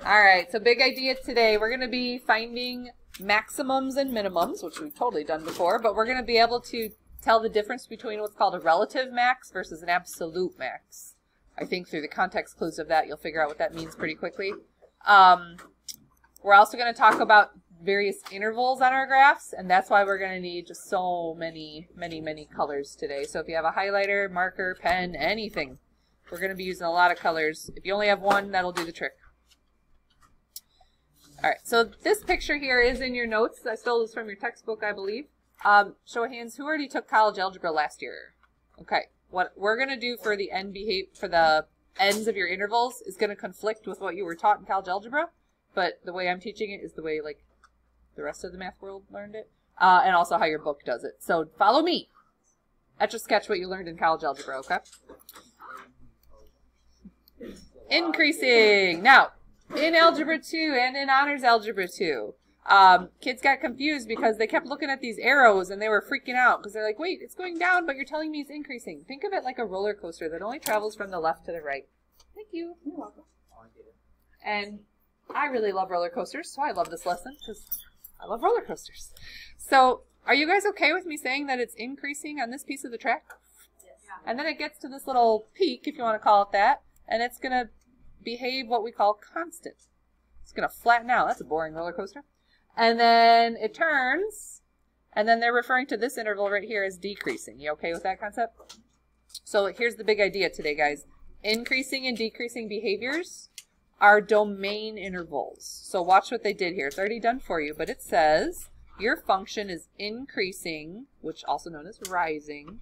All right, so big idea today. We're going to be finding maximums and minimums, which we've totally done before, but we're going to be able to tell the difference between what's called a relative max versus an absolute max. I think through the context clues of that, you'll figure out what that means pretty quickly. We're also going to talk about various intervals on our graphs, and that's why we're going to need just so many colors today. So if you have a highlighter, marker, pen, anything, we're going to be using a lot of colors. If you only have one, that'll do the trick. All right, so this picture here is in your notes. I stole this from your textbook, I believe. Show of hands, who already took college algebra last year? Okay, what we're going to do for the ends of your intervals is going to conflict with what you were taught in college algebra, but the way I'm teaching it is the way like the rest of the math world learned it, and also how your book does it. So follow me. Etch a sketch what you learned in college algebra, okay? Increasing. Now, in Algebra 2 and in Honors Algebra 2, kids got confused because they kept looking at these arrows and they were freaking out because they're like, wait, it's going down, but you're telling me it's increasing. Think of it like a roller coaster that only travels from the left to the right. Thank you. You're welcome. And I really love roller coasters, so I love this lesson because I love roller coasters. So are you guys okay with me saying that it's increasing on this piece of the track? Yes. And then it gets to this little peak, if you want to call it that, and it's going to behave what we call constant. It's going to flatten out. That's a boring roller coaster. And then it turns, and then they're referring to this interval right here as decreasing. You okay with that concept? So here's the big idea today, guys. Increasing and decreasing behaviors are domain intervals. So watch what they did here. It's already done for you, but it says your function is increasing, which also known as rising,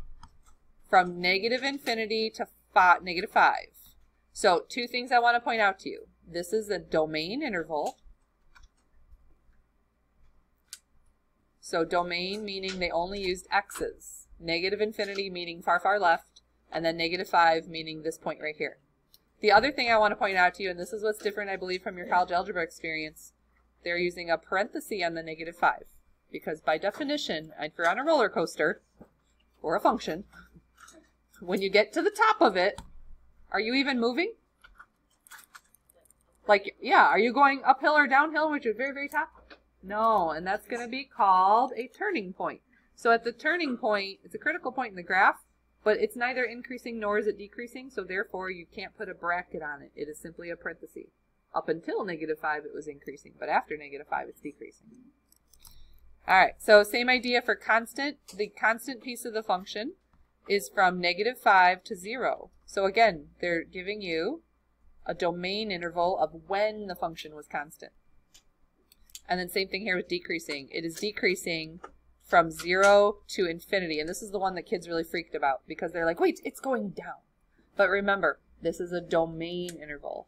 from negative infinity to negative 5. So two things I want to point out to you. This is a domain interval. So domain meaning they only used x's. Negative infinity meaning far, far left. And then negative 5 meaning this point right here. The other thing I want to point out to you, and this is what's different I believe from your college algebra experience, they're using a parenthesis on the negative 5. Because by definition, if you're on a roller coaster or a function, when you get to the top of it, are you even moving? Like, yeah, are you going uphill or downhill, which is very, very top? No, and that's going to be called a turning point. So at the turning point, it's a critical point in the graph, but it's neither increasing nor is it decreasing, so therefore you can't put a bracket on it. It is simply a parenthesis. Up until negative 5, it was increasing, but after negative 5, it's decreasing. All right, so same idea for constant. The constant piece of the function is from negative 5 to 0. So again, they're giving you a domain interval of when the function was constant. And then same thing here with decreasing. It is decreasing from 0 to infinity. And this is the one that kids really freaked about because they're like, wait, it's going down. But remember, this is a domain interval.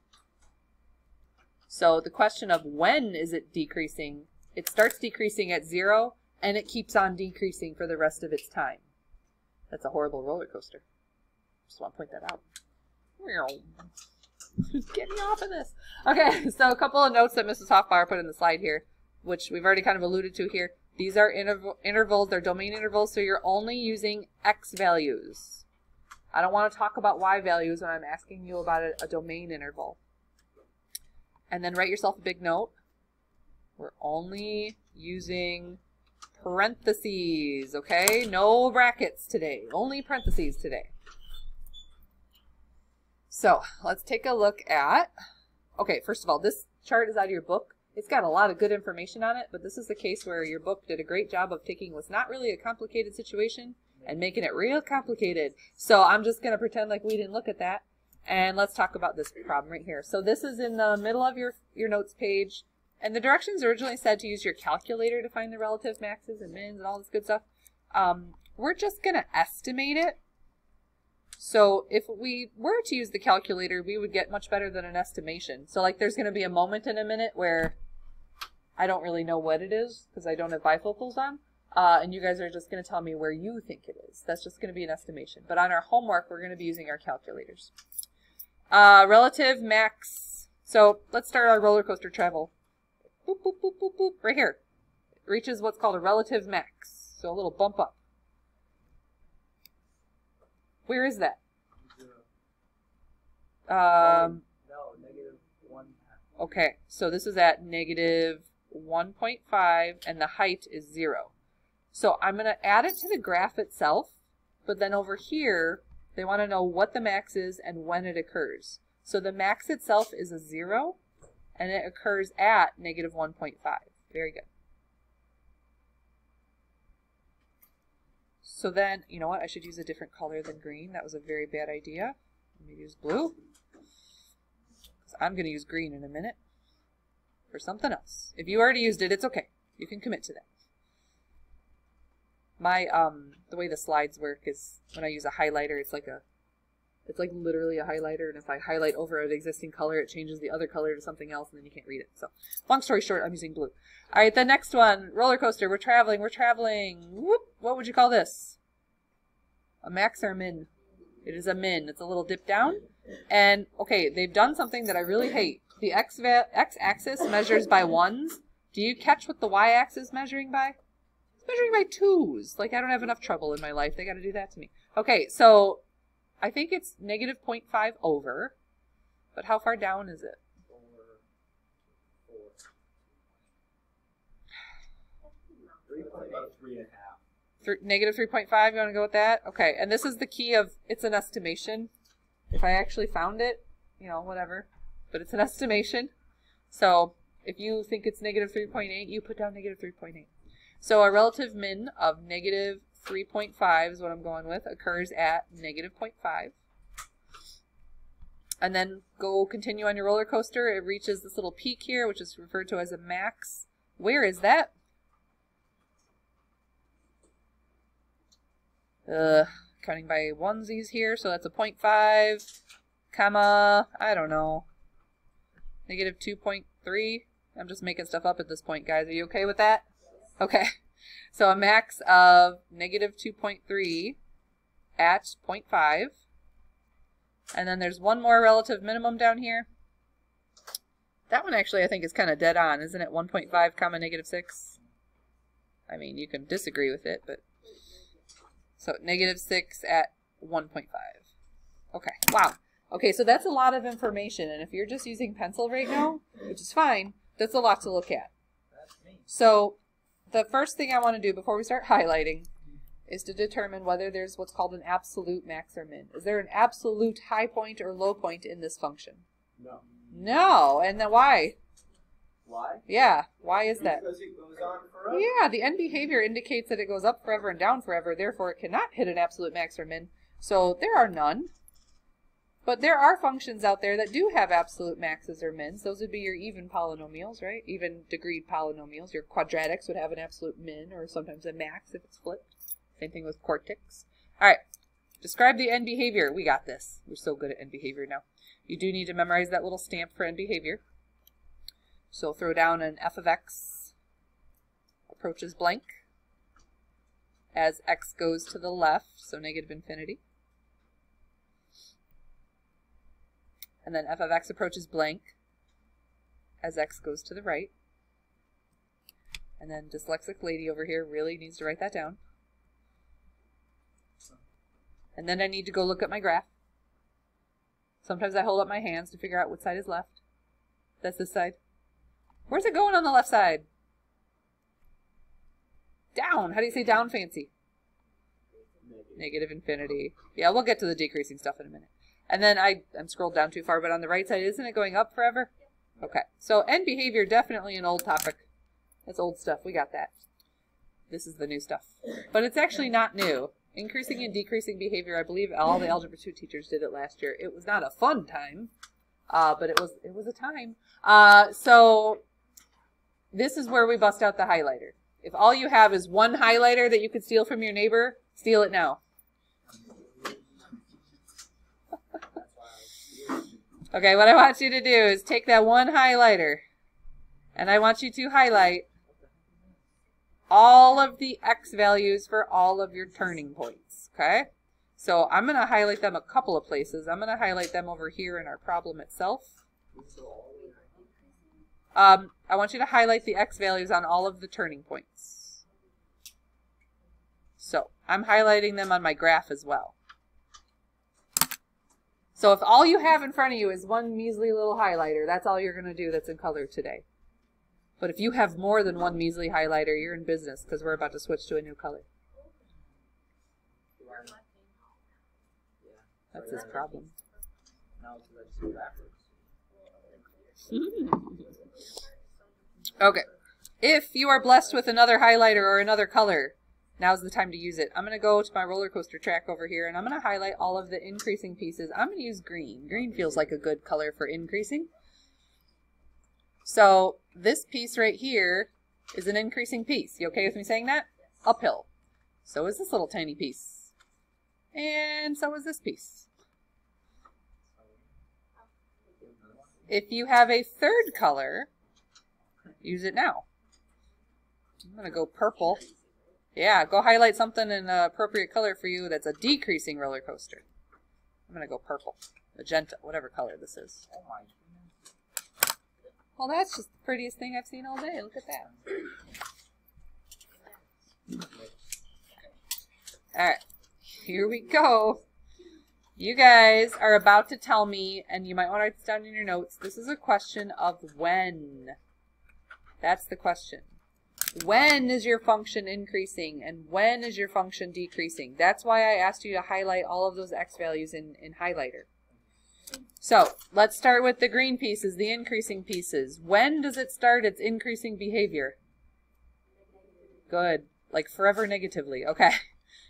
So the question of when is it decreasing, it starts decreasing at 0 and it keeps on decreasing for the rest of its time. That's a horrible roller coaster. Just want to point that out. Get me off of this. Okay, so a couple of notes that Mrs. Hoffbauer put in the slide here, which we've already kind of alluded to here. These are intervals, they're domain intervals, so you're only using x values. I don't want to talk about y values when I'm asking you about a domain interval. And then write yourself a big note. We're only using parentheses, okay? No brackets today, only parentheses today. So let's take a look at, okay, first of all, this chart is out of your book. It's got a lot of good information on it, but this is the case where your book did a great job of taking what's not really a complicated situation and making it real complicated. So I'm just going to pretend like we didn't look at that. And let's talk about this problem right here. So this is in the middle of your notes page. And the directions originally said to use your calculator to find the relative maxes and mins and all this good stuff. We're just going to estimate it. So if we were to use the calculator, we would get much better than an estimation. So like there's going to be a moment in a minute where I don't really know what it is because I don't have bifocals on. And you guys are just going to tell me where you think it is. That's just going to be an estimation. But on our homework, we're going to be using our calculators. Relative max. So let's start our roller coaster travel. Boop, boop, boop, boop, boop. Right here. It reaches what's called a relative max. So a little bump up. Where is that? No, negative 1/2. Okay, so this is at negative 1.5 and the height is 0. So I'm going to add it to the graph itself, but then over here, they want to know what the max is and when it occurs. So the max itself is a 0, and it occurs at negative 1.5. Very good. So then, you know what? I should use a different color than green. That was a very bad idea. Let me use blue. I'm going to use green in a minute for something else. If you already used it, it's okay. You can commit to that. My the way the slides work is when I use a highlighter, it's like literally a highlighter, and if I highlight over an existing color, it changes the other color to something else, and then you can't read it. So, long story short, I'm using blue. All right, the next one, roller coaster. We're traveling. Whoop! What would you call this? A max or a min? It is a min. It's a little dip down. And, okay, they've done something that I really hate. The x-axis measures by 1s. Do you catch what the y-axis is measuring by? It's measuring by 2s. Like, I don't have enough trouble in my life. They got to do that to me. Okay, so I think it's negative 0.5 over. But how far down is it? Negative 3.5, you want to go with that? Okay, and this is the key of, it's an estimation. If I actually found it, you know, whatever. But it's an estimation. So if you think it's negative 3.8, you put down negative 3.8. So a relative min of negative 3.5 is what I'm going with, occurs at negative 0.5. And then go continue on your roller coaster. It reaches this little peak here, which is referred to as a max. Where is that? Counting by onesies here, so that's a 0.5, comma, I don't know, negative 2.3. I'm just making stuff up at this point, guys. Are you okay with that? Okay. So a max of negative 2.3 at 0.5. And then there's one more relative minimum down here. That one actually I think is kind of dead on, isn't it? 1.5 comma negative 6. I mean, you can disagree with it, but so negative 6 at 1.5. Okay, wow. Okay, so that's a lot of information, and if you're just using pencil right now, which is fine, that's a lot to look at. So the first thing I want to do before we start highlighting is to determine whether there's what's called an absolute max or min. Is there an absolute high point or low point in this function? No. No, and then why? Why? Yeah, why is that? Because it goes on forever. Yeah, the end behavior indicates that it goes up forever and down forever, therefore it cannot hit an absolute max or min. So there are none. But there are functions out there that do have absolute maxes or mins. Those would be your even polynomials, right? Even degreed polynomials. Your quadratics would have an absolute min or sometimes a max if it's flipped. Same thing with quartics. All right, describe the end behavior. We got this. We're so good at end behavior now. You do need to memorize that little stamp for end behavior. So throw down an f of x approaches blank as x goes to the left, so negative infinity. And then f of x approaches blank as x goes to the right. And then dyslexic lady over here really needs to write that down. And then I need to go look at my graph. Sometimes I hold up my hands to figure out which side is left. That's this side. Where's it going on the left side? Down. How do you say down fancy? Negative infinity. Yeah, we'll get to the decreasing stuff in a minute. And then I'm scrolled down too far, but on the right side, isn't it going up forever? Okay. So end behavior, definitely an old topic. That's old stuff. We got that. This is the new stuff. But it's actually not new. Increasing and decreasing behavior, I believe all the Algebra 2 teachers did it last year. It was not a fun time, but it was a time. So this is where we bust out the highlighter. If all you have is one highlighter that you could steal from your neighbor, steal it now. Okay, what I want you to do is take that one highlighter, and I want you to highlight all of the x values for all of your turning points, okay? So I'm going to highlight them a couple of places. I'm going to highlight them over here in our problem itself. I want you to highlight the x values on all of the turning points. So I'm highlighting them on my graph as well. So if all you have in front of you is one measly little highlighter, that's all you're going to do that's in color today. But if you have more than one measly highlighter, you're in business because we're about to switch to a new color. That's his problem. Okay. If you are blessed with another highlighter or another color, now's the time to use it. I'm going to go to my roller coaster track over here, and I'm going to highlight all of the increasing pieces. I'm going to use green. Green feels like a good color for increasing. So this piece right here is an increasing piece. You okay with me saying that? Uphill. So is this little tiny piece. And so is this piece. If you have a third color, use it now. I'm going to go purple. Yeah, go highlight something in an appropriate color for you that's a decreasing roller coaster. I'm going to go purple, magenta, whatever color this is. Oh my goodness. Well, that's just the prettiest thing I've seen all day. Look at that. All right, here we go. You guys are about to tell me, and you might want to write this down in your notes, this is a question of when. That's the question. When is your function increasing and when is your function decreasing? That's why I asked you to highlight all of those X values in highlighter. So let's start with the green pieces, the increasing pieces. When does it start its increasing behavior? Good. Like forever negatively. Okay.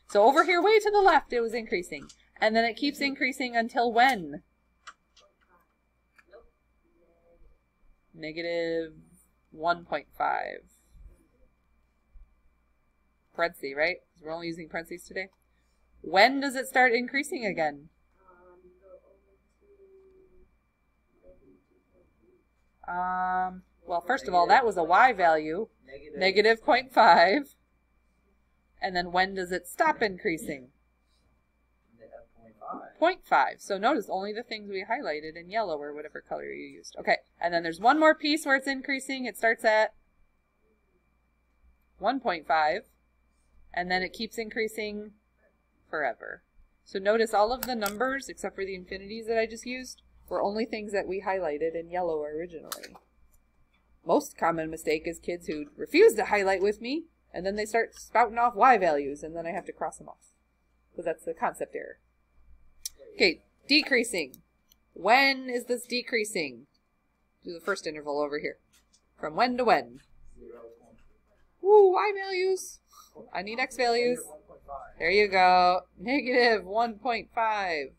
So over here, way to the left, it was increasing. And then it keeps increasing until when? Negative 1.5. Parentheses, right? We're only using parentheses today. When does it start increasing again? Well, first of all, that was a Y value. Negative 0.5. And then when does it stop increasing? 0.5. So notice only the things we highlighted in yellow or whatever color you used. Okay, and then there's one more piece where it's increasing. It starts at 1.5. And then it keeps increasing forever. So notice all of the numbers, except for the infinities that I just used, were only things that we highlighted in yellow originally. Most common mistake is kids who refuse to highlight with me, and then they start spouting off Y values, and then I have to cross them off. Because that's the concept error. Okay, decreasing. When is this decreasing? Do the first interval over here. From when to when? Ooh, Y values. I need X values. There you go. Negative 1.5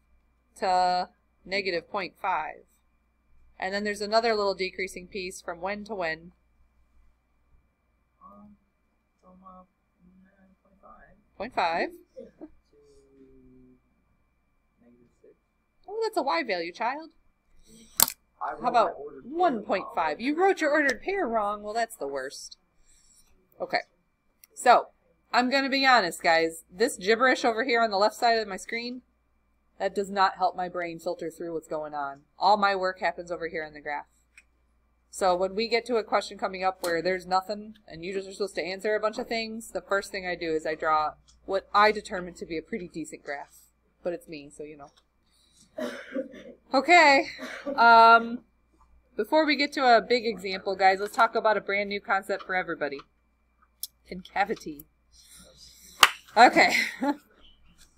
to negative 0.5. And then there's another little decreasing piece from when to when? 0.5. Oh, that's a Y value, child. How about 1.5? You wrote your ordered pair wrong. Well, that's the worst. Okay. So, I'm going to be honest, guys. This gibberish over here on the left side of my screen, that does not help my brain filter through what's going on. All my work happens over here in the graph. So when we get to a question coming up where there's nothing and you just are supposed to answer a bunch of things, the first thing I do is I draw what I determine to be a pretty decent graph. But it's me, so you know. Okay. Before we get to a big example, guys, let's talk about a brand new concept for everybody. Concavity. Okay.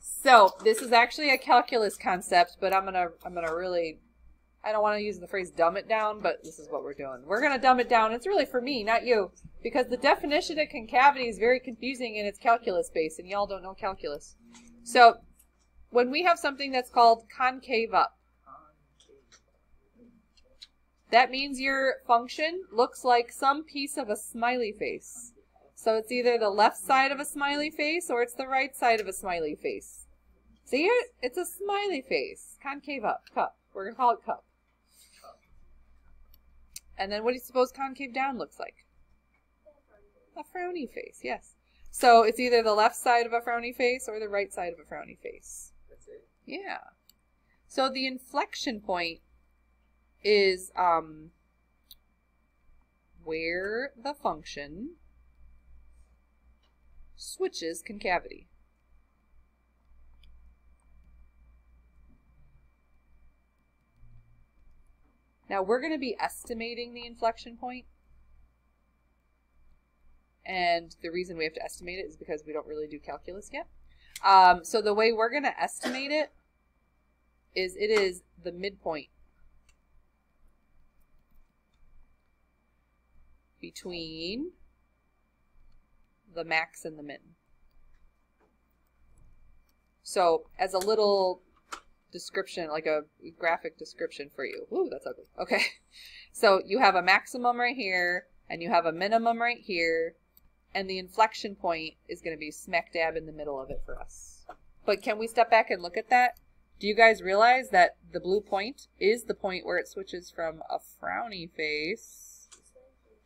So this is actually a calculus concept, but I'm gonna really, I don't want to use the phrase dumb it down, but this is what we're doing. We're gonna dumb it down. It's really for me, not you, because the definition of concavity is very confusing and it's calculus based, and y'all don't know calculus. So when we have something that's called concave up, that means your function looks like some piece of a smiley face. So it's either the left side of a smiley face or it's the right side of a smiley face. See it? It's a smiley face. Concave up. Cup. We're going to call it cup. And then what do you suppose concave down looks like? A frowny face, yes. So it's either the left side of a frowny face or the right side of a frowny face. That's it. Yeah. So the inflection point is where the function switches concavity. Now we're going to be estimating the inflection point. And the reason we have to estimate it is because we don't really do calculus yet. So the way we're going to estimate it is the midpoint between the max and the min. So as a little description, like a graphic description for you. Ooh, that's ugly. Okay. So you have a maximum right here, and you have a minimum right here, and the inflection point is going to be smack dab in the middle of it for us. But can we step back and look at that? Do you guys realize that the blue point is the point where it switches from a frowny face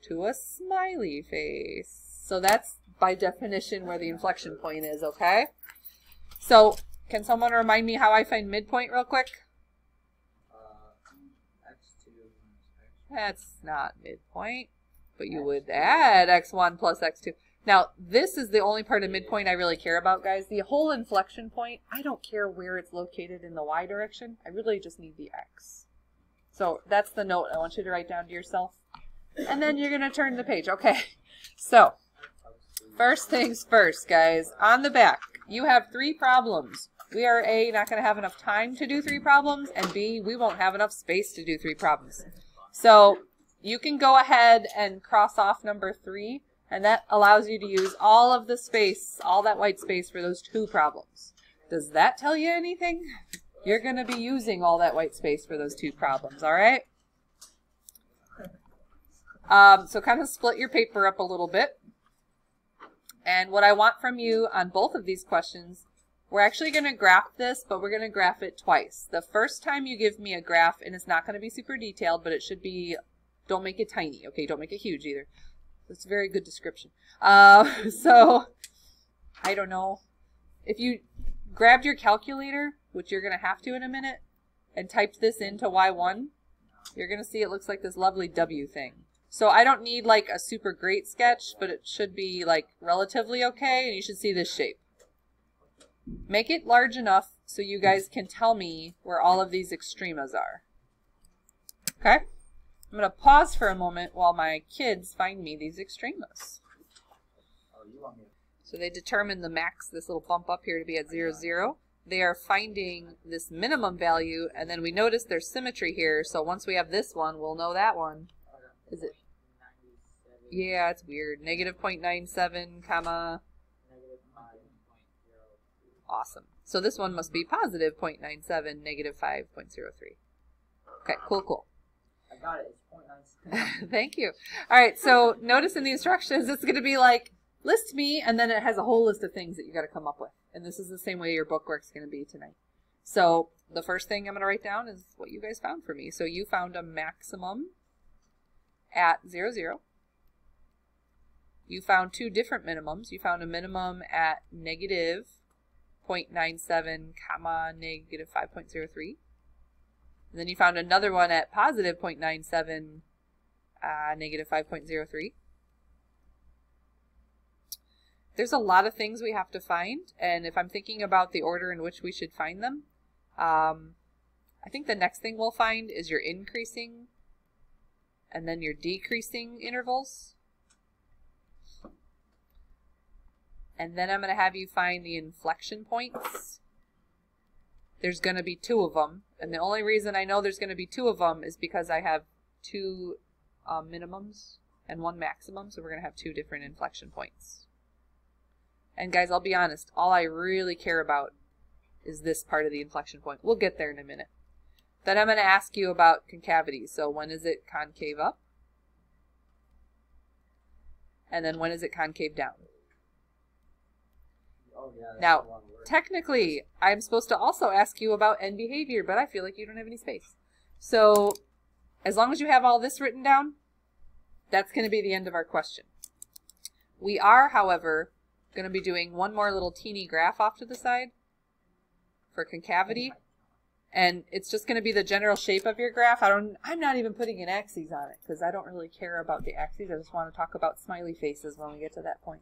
to a smiley face? So that's by definition where the inflection point is, okay? So can someone remind me how I find midpoint real quick? X2 That's not midpoint, but you would add x1 plus x2. Now, this is the only part of midpoint I really care about, guys. The whole inflection point, I don't care where it's located in the y direction. I really just need the x. So that's the note I want you to write down to yourself. And then you're going to turn the page. Okay, so first things first, guys. On the back, you have 3 problems. We are A, not going to have enough time to do 3 problems, and B, we won't have enough space to do 3 problems. So you can go ahead and cross off number 3, and that allows you to use all of the space, all that white space for those 2 problems. Does that tell you anything? You're going to be using all that white space for those 2 problems, all right? So kind of split your paper up a little bit. And what I want from you on both of these questions, we're actually going to graph this, but we're going to graph it twice. The first time you give me a graph, and it's not going to be super detailed, but it should be, don't make it tiny, okay? Don't make it huge either. That's a very good description. So, I don't know. If you grabbed your calculator, which you're going to have to in a minute, and typed this into Y1, you're going to see it looks like this lovely W thing. So I don't need like a super great sketch, but it should be like relatively okay, and you should see this shape. Make it large enough so you guys can tell me where all of these extremas are. Okay? I'm going to pause for a moment while my kids find me these extremas. So they determine the max, this little bump up here, to be at 0, 0. They are finding this minimum value, and then we notice there's symmetry here, so once we have this one, we'll know that one. Is it? Yeah, it's weird. Negative 0.97, comma. Awesome. So this one must be positive 0.97, negative 5.03. Okay, cool, cool. I got it. It's 0.97. Thank you. All right, so notice in the instructions, it's going to be like, list me, and then it has a whole list of things that you got to come up with. And this is the same way your bookwork's going to be tonight. So the first thing I'm going to write down is what you guys found for me. So you found a maximum at 0, 0. You found 2 different minimums. You found a minimum at negative 0.97, comma, negative 5.03. And then you found another one at positive 0.97, negative 5.03. There's a lot of things we have to find, and if I'm thinking about the order in which we should find them, I think the next thing we'll find is your increasing and then your decreasing intervals. And then I'm going to have you find the inflection points. There's going to be 2 of them, and the only reason I know there's going to be 2 of them is because I have 2 minimums and 1 maximum, so we're going to have 2 different inflection points. And guys, I'll be honest, all I really care about is this part of the inflection point. We'll get there in a minute. Then I'm going to ask you about concavity. So when is it concave up? And then when is it concave down? Oh, yeah, that's now, a long word. technically, I'm supposed to also ask you about end behavior, but I feel like you don't have any space. So as long as you have all this written down, that's going to be the end of our question. We are, however, going to be doing one more little teeny graph off to the side for concavity. And it's just going to be the general shape of your graph. I'm not even putting an axes on it because I don't really care about the axes. I just want to talk about smiley faces when we get to that point.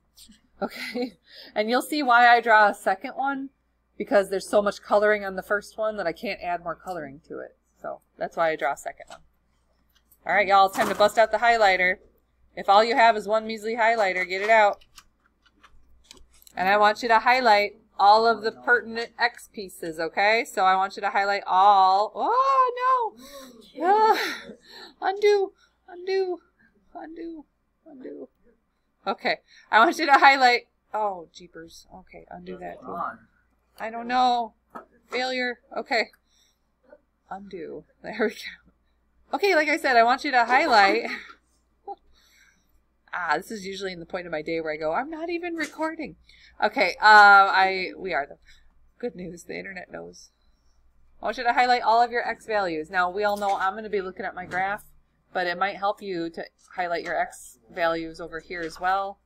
Okay. And you'll see why I draw a second one, because there's so much coloring on the first one that I can't add more coloring to it. So that's why I draw a second one. All right, y'all, it's time to bust out the highlighter. If all you have is one measly highlighter, get it out. And I want you to highlight all of the pertinent X pieces, okay? So I want you to highlight all. Oh, no. Ah, undo, undo, undo, undo. Okay, I want you to highlight. Oh, jeepers. Okay, undo that. I don't know. Failure. Okay. Undo. There we go. Okay, like I said, I want you to highlight. This is usually in the point of my day where I go, I'm not even recording. Okay, we are though. Good news, the internet knows. I want you to highlight all of your X values. Now, we all know I'm going to be looking at my graph, but it might help you to highlight your X values over here as well.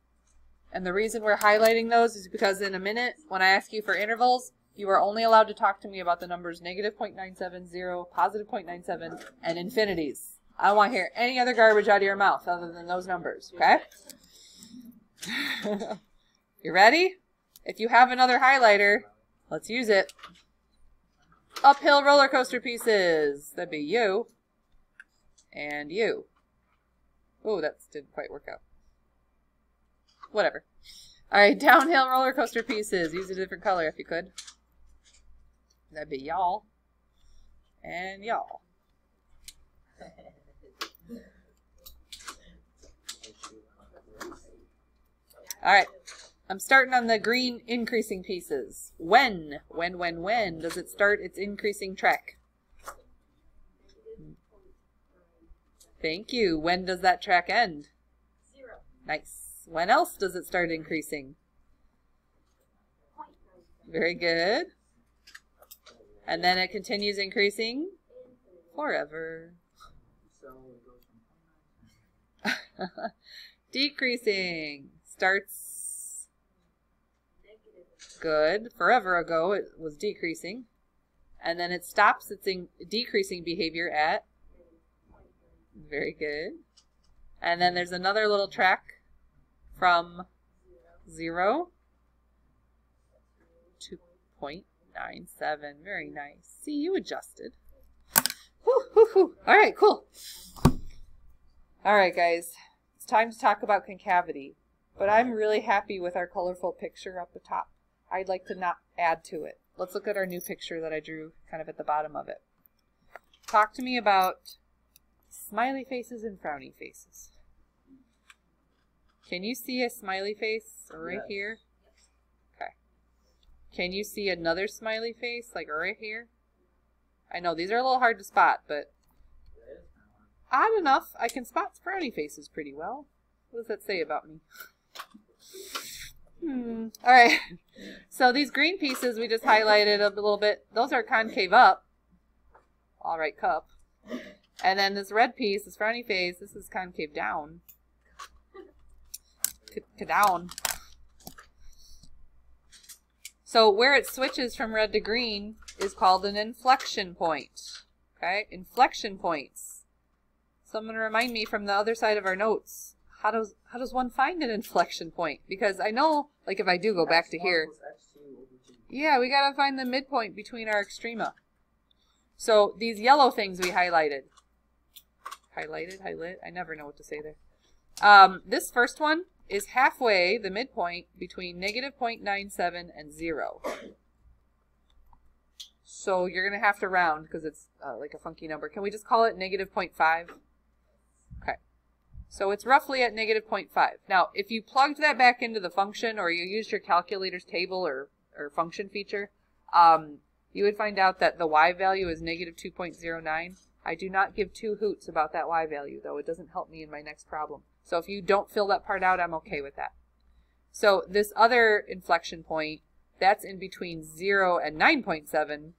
And the reason we're highlighting those is because in a minute, when I ask you for intervals, you are only allowed to talk to me about the numbers negative 0.970, positive 0.97, and infinities. I don't want to hear any other garbage out of your mouth other than those numbers, okay? You ready? If you have another highlighter, let's use it. Uphill roller coaster pieces. That'd be you. And you. Oh, that didn't quite work out. Whatever. All right, downhill roller coaster pieces. Use a different color if you could. That'd be y'all. And y'all. All right. I'm starting on the green increasing pieces. When does it start its increasing trek? Thank you. When does that track end? 0. Nice. When else does it start increasing? Very good. And then it continues increasing forever. Decreasing. Starts good. Forever ago it was decreasing. And then it stops its decreasing behavior at very good. And then there's another little track from 0 to 0.97. Very nice. See, you adjusted. Whew, whew, whew. All right, cool. All right, guys. It's time to talk about concavity. But I'm really happy with our colorful picture up the top. I'd like to not add to it. Let's look at our new picture that I drew kind of at the bottom of it. Talk to me about smiley faces and frowny faces. Can you see a smiley face right here? Okay. Can you see another smiley face like right here? I know these are a little hard to spot, but odd enough, I can spot frowny faces pretty well. What does that say about me? All right. So these green pieces we just highlighted a little bit. Those are concave up. All right, cup. And then this red piece, this frowny face, this is concave down. Down. So where it switches from red to green is called an inflection point. Okay, inflection points. Someone remind me from the other side of our notes. How does one find an inflection point? Because I know, like if I do go back to here, yeah, we gotta find the midpoint between our extrema. So these yellow things we highlighted. Highlight. I never know what to say there. This first one is halfway, the midpoint, between negative 0.97 and 0. So you're going to have to round because it's like a funky number. Can we just call it negative 0.5? Okay. So it's roughly at negative 0.5. Now, if you plugged that back into the function or you used your calculator's table or function feature, you would find out that the y value is negative 2.09. I do not give two hoots about that y value, though. It doesn't help me in my next problem. So if you don't fill that part out, I'm okay with that. So this other inflection point, that's in between 0 and 9.7.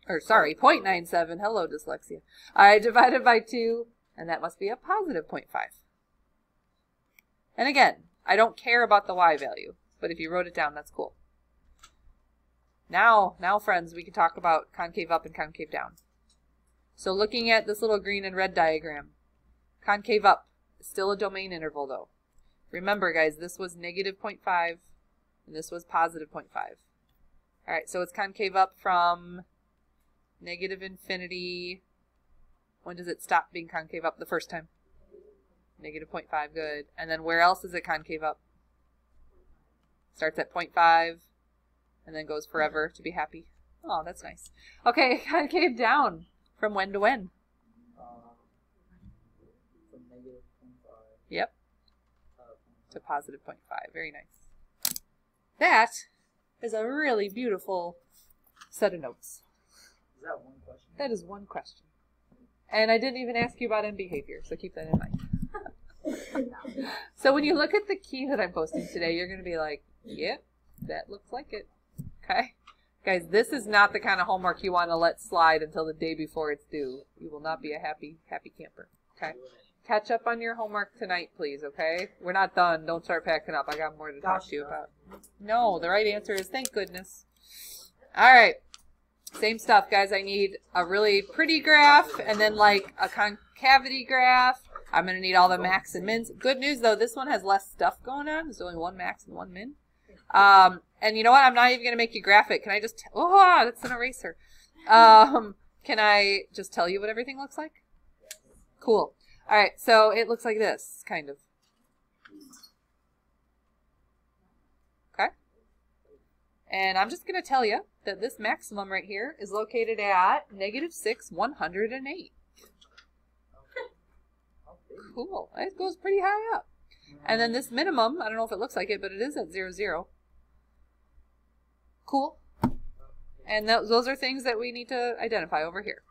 Or sorry, 0.97. Hello, dyslexia. I divided by 2, and that must be a positive 0.5. And again, I don't care about the y value, but if you wrote it down, that's cool. Now, friends, we can talk about concave up and concave down. So looking at this little green and red diagram, concave up is still a domain interval though. Remember guys, this was negative 0.5 and this was positive 0.5. Alright, so it's concave up from negative infinity. When does it stop being concave up the first time? Negative 0.5, good. And then where else is it concave up? Starts at 0.5 and then goes forever to be happy. Oh, that's nice. Okay, concave down. From when to when? From negative 0.5. Yep. To positive 0.5. Very nice. That is a really beautiful set of notes. Is that one question? That is one question. And I didn't even ask you about end behavior, so keep that in mind. So when you look at the key that I'm posting today, you're going to be like, yep, that looks like it. Okay? Guys, this is not the kind of homework you want to let slide until the day before it's due. You will not be a happy camper. Okay? Catch up on your homework tonight, please, okay? We're not done. Don't start packing up. I got more to talk to you about. No, the right answer is thank goodness. All right. Same stuff, guys. I need a really pretty graph and then like a concavity graph. I'm going to need all the max and mins. Good news, though, this one has less stuff going on. There's only one max and one min. And you know what? I'm not even going to make you graph it. Can I just... Oh, that's an eraser. Can I just tell you what everything looks like? Cool. All right, so it looks like this, kind of. Okay? And I'm just going to tell you that this maximum right here is located at -6, 108. Cool. It goes pretty high up. And then this minimum, I don't know if it looks like it, but it is at 0, 0. Cool. And those are things that we need to identify over here.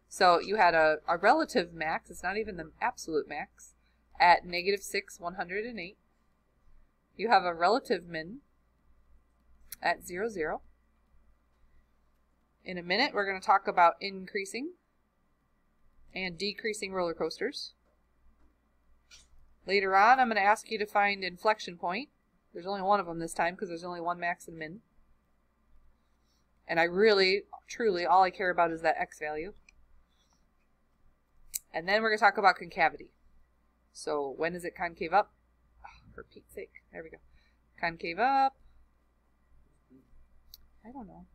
So you had a relative max, it's not even the absolute max, at -6, 108. You have a relative min at 0, 0. In a minute, we're going to talk about increasing and decreasing roller coasters. Later on, I'm going to ask you to find inflection point. There's only one of them this time because there's only one max and min. And I really, truly, all I care about is that x value. And then we're going to talk about concavity. So when is it concave up? Oh, for Pete's sake. There we go. Concave up. I don't know.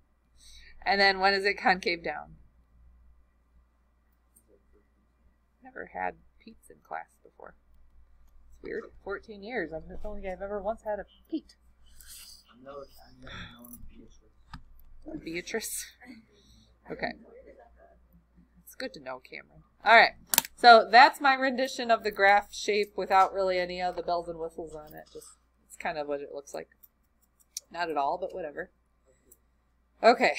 And then when is it concave down? Never had Pete's in class before. It's weird. 14 years. I don't think I've ever once had a Pete. I've never known Beatrice. Beatrice? Okay. It's good to know, Cameron. All right. So that's my rendition of the graph shape without really any of the bells and whistles on it. Just it's kind of what it looks like. Not at all, but whatever. Okay.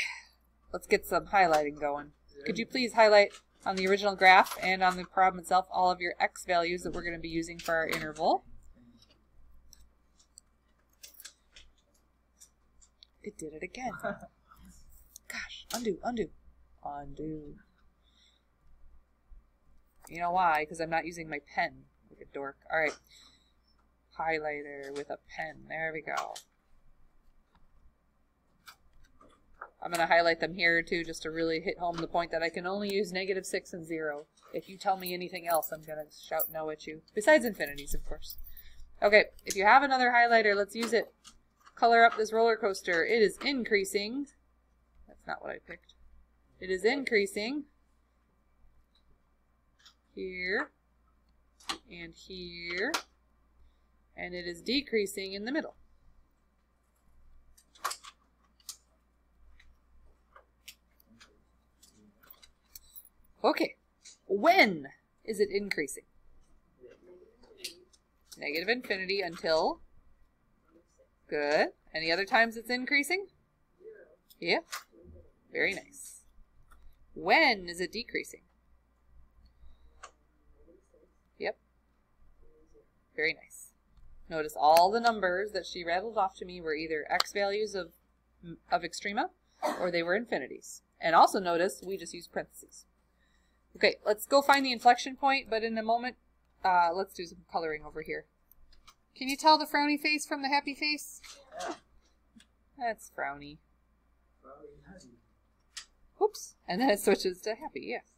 Let's get some highlighting going. Could you please highlight on the original graph and on the problem itself all of your x values that we're going to be using for our interval? It did it again. Gosh, undo, undo, undo. You know why? Because I'm not using my pen like a dork. All right. Highlighter with a pen. There we go. I'm going to highlight them here too just to really hit home the point that I can only use -6 and 0. If you tell me anything else, I'm going to shout no at you. Besides infinities, of course. Okay, if you have another highlighter, let's use it. Color up this roller coaster. It is increasing. That's not what I picked. It is increasing. Here. And here. And it is decreasing in the middle. Okay, when is it increasing? Negative infinity until? Good. Any other times it's increasing? Yeah. Very nice. When is it decreasing? Yep. Very nice. Notice all the numbers that she rattled off to me were either x values of extrema or they were infinities. And also notice we just used parentheses. Okay, let's go find the inflection point, but in a moment, let's do some coloring over here. Can you tell the frowny face from the happy face? Yeah. That's frowny. Oops. And then it switches to happy, yes.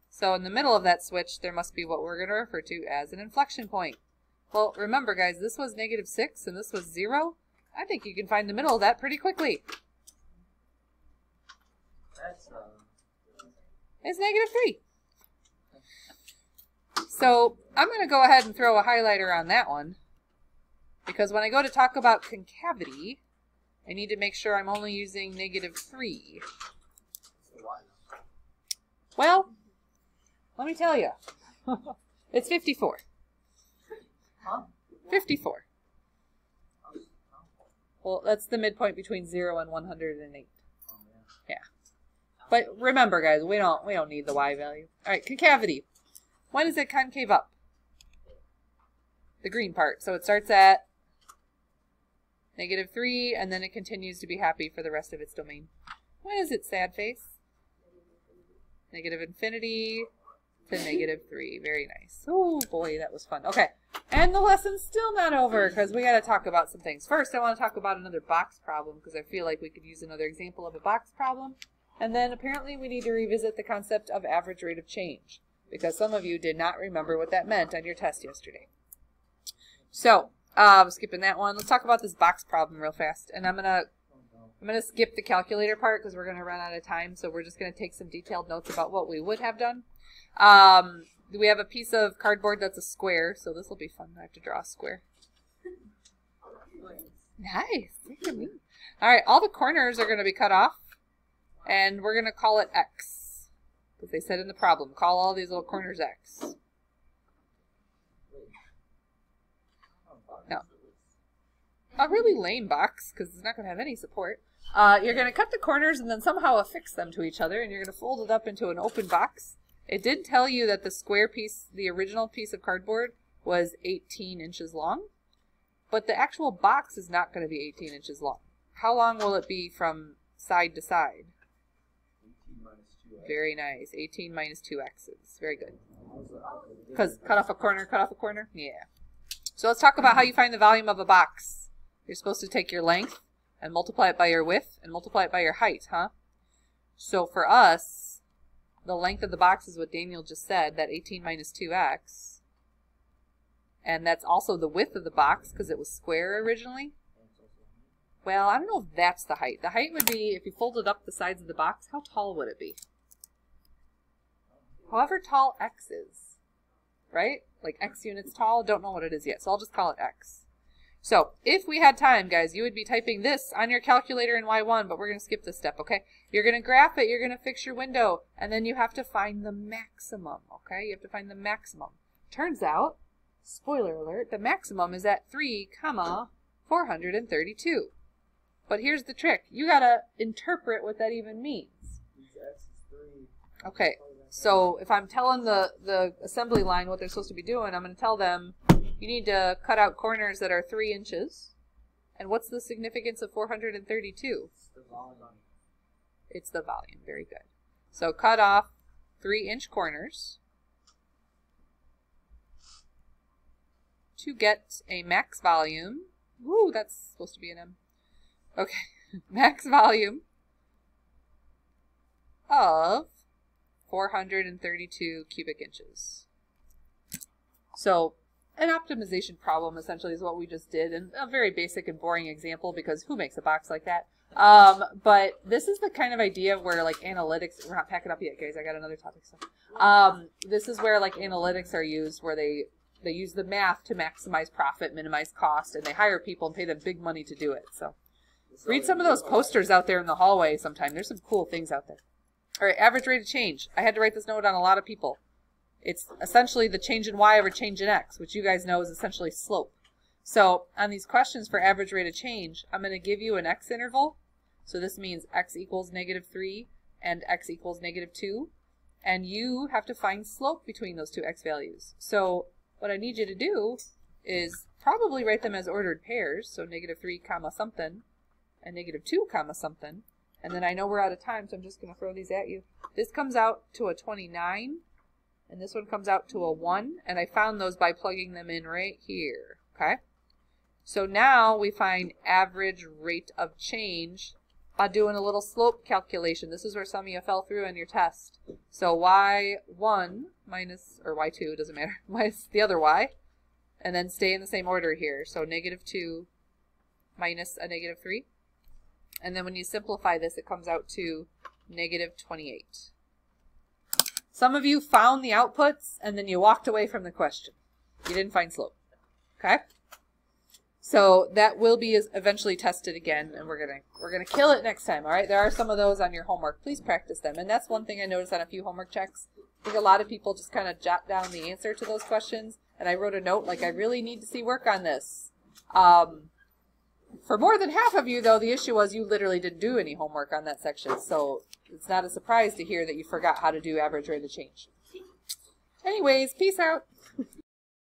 So in the middle of that switch, there must be what we're going to refer to as an inflection point. Well, remember, guys, this was -6 and this was 0. I think you can find the middle of that pretty quickly. That's It's -3. So I'm going to go ahead and throw a highlighter on that one, because when I go to talk about concavity, I need to make sure I'm only using -3. Well, let me tell you. It's 54. Huh? 54. Well, that's the midpoint between 0 and 108. Oh, Yeah. But remember, guys, we don't need the y value. All right, concavity. When does it concave up? The green part. So it starts at -3, and then it continues to be happy for the rest of its domain. When is it sad face? -infinity to -3. Very nice. Oh boy, that was fun. Okay, and the lesson's still not over because we got to talk about some things. First, I want to talk about another box problem because I feel like we could use another example of a box problem. And then apparently we need to revisit the concept of average rate of change because some of you did not remember what that meant on your test yesterday. So, skipping that one, let's talk about this box problem real fast. And I'm gonna skip the calculator part because we're gonna run out of time. So we're just gonna take some detailed notes about what we would have done. We have a piece of cardboard that's a square, so this will be fun. I have to draw a square. Nice. Look at me. All right, all the corners are gonna be cut off, and we're gonna call it X because they said in the problem, call all these little corners X. No. A really lame box because it's not going to have any support. You're going to cut the corners and then somehow affix them to each other, and you're going to fold it up into an open box. It did tell you that the square piece, the original piece of cardboard, was 18 inches long, but the actual box is not going to be 18 inches long. How long will it be from side to side? 18 minus 2x. Very nice. 18 minus 2 x's. Very good. Because cut off a corner, cut off a corner? Yeah. So let's talk about how you find the volume of a box. You're supposed to take your length and multiply it by your width and multiply it by your height, huh? So for us, the length of the box is what Daniel just said, that 18 minus 2x. And that's also the width of the box because it was square originally. Well, I don't know if that's the height. The height would be, if you folded up the sides of the box, how tall would it be? However tall x is, right? Like x units tall, don't know what it is yet, so I'll just call it x. So if we had time, guys, you would be typing this on your calculator in Y1, but we're going to skip this step, okay? You're going to graph it, you're going to fix your window, and then you have to find the maximum, okay? You have to find the maximum. Turns out, spoiler alert, the maximum is at 3,432. But here's the trick. You got to interpret what that even means. Okay. So if I'm telling the assembly line what they're supposed to be doing, I'm going to tell them you need to cut out corners that are 3 inches. And what's the significance of 432? It's the volume. It's the volume. Very good. So cut off 3-inch corners to get a max volume. Woo, that's supposed to be an M. Okay. Max volume of 432 cubic inches. So an optimization problem essentially is what we just did, and a very basic and boring example because who makes a box like that? But this is the kind of idea where like analytics, we're not packing up yet, guys, I got another topic. So, this is where like analytics are used, where they use the math to maximize profit, minimize cost, and they hire people and pay them big money to do it. So read some of those posters out there in the hallway sometime. There's some cool things out there. All right, average rate of change. I had to write this note on a lot of people. It's essentially the change in y over change in x, which you guys know is essentially slope. So on these questions for average rate of change, I'm going to give you an x interval. So this means x equals -3 and x equals -2. And you have to find slope between those two x values. So what I need you to do is probably write them as ordered pairs. So -3 comma something and -2 comma something. And then I know we're out of time, so I'm just going to throw these at you. This comes out to a 29, and this one comes out to a 1, and I found those by plugging them in right here, okay? So now we find average rate of change by doing a little slope calculation. This is where some of you fell through in your test. So y1 minus, or y2, doesn't matter, minus the other y, and then stay in the same order here. So -2 minus a -3. And then when you simplify this, it comes out to -28. Some of you found the outputs and then you walked away from the question. You didn't find slope. Okay? So that will be eventually tested again, and we're gonna kill it next time. All right? There are some of those on your homework. Please practice them. And that's one thing I noticed on a few homework checks. I think a lot of people just kind of jot down the answer to those questions, and I wrote a note like, I really need to see work on this. For more than half of you, though, the issue was you literally didn't do any homework on that section, so it's not a surprise to hear that you forgot how to do average rate of change. Anyways, peace out.